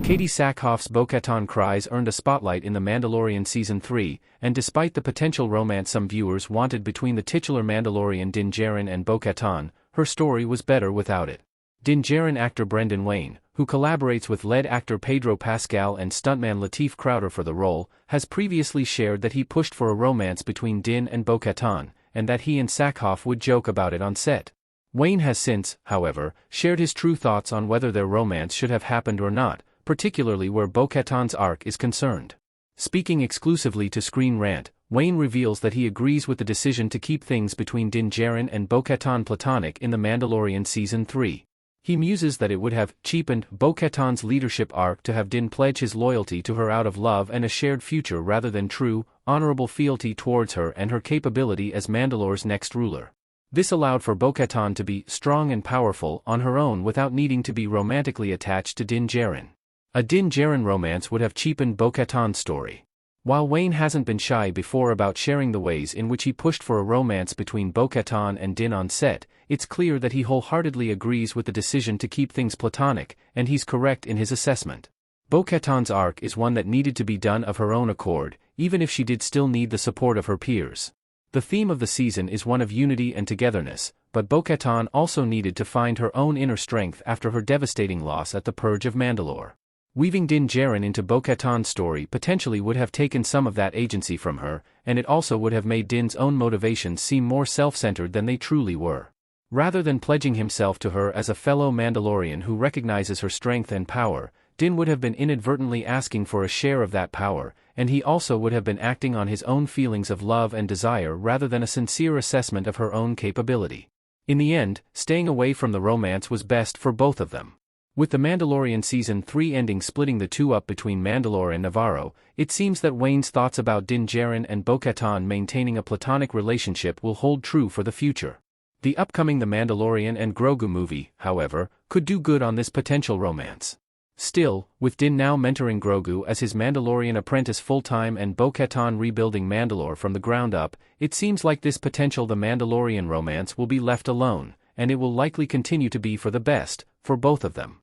Katee Sackhoff's Bo-Katan cries earned a spotlight in The Mandalorian Season 3, and despite the potential romance some viewers wanted between the titular Mandalorian Din Djarin and Bo-Katan, her story was better without it. Din Djarin actor Brendan Wayne, who collaborates with lead actor Pedro Pascal and stuntman Lateef Crowder for the role, has previously shared that he pushed for a romance between Din and Bo-Katan, and that he and Sackhoff would joke about it on set. Wayne has since, however, shared his true thoughts on whether their romance should have happened or not, particularly where Bo-Katan's arc is concerned. Speaking exclusively to Screen Rant, Wayne reveals that he agrees with the decision to keep things between Din Djarin and Bo-Katan platonic in The Mandalorian Season 3. He muses that it would have cheapened Bo-Katan's leadership arc to have Din pledge his loyalty to her out of love and a shared future rather than true, honorable fealty towards her and her capability as Mandalore's next ruler. This allowed for Bo-Katan to be strong and powerful on her own without needing to be romantically attached to Din Djarin. A Din Djarin romance would have cheapened Bo-Katan's story. While Wayne hasn't been shy before about sharing the ways in which he pushed for a romance between Bo-Katan and Din on set, it's clear that he wholeheartedly agrees with the decision to keep things platonic, and he's correct in his assessment. Bo-Katan's arc is one that needed to be done of her own accord, even if she did still need the support of her peers. The theme of the season is one of unity and togetherness, but Bo-Katan also needed to find her own inner strength after her devastating loss at the Purge of Mandalore. Weaving Din Djarin into Bo-Katan's story potentially would have taken some of that agency from her, and it also would have made Din's own motivations seem more self-centered than they truly were. Rather than pledging himself to her as a fellow Mandalorian who recognizes her strength and power, Din would have been inadvertently asking for a share of that power, and he also would have been acting on his own feelings of love and desire rather than a sincere assessment of her own capability. In the end, staying away from the romance was best for both of them. With The Mandalorian Season 3 ending splitting the two up between Mandalore and Navarro, it seems that Wayne's thoughts about Din Djarin and Bo-Katan maintaining a platonic relationship will hold true for the future. The upcoming The Mandalorian and Grogu movie, however, could do good on this potential romance. Still, with Din now mentoring Grogu as his Mandalorian apprentice full-time and Bo-Katan rebuilding Mandalore from the ground up, it seems like this potential The Mandalorian romance will be left alone, and it will likely continue to be for the best, for both of them.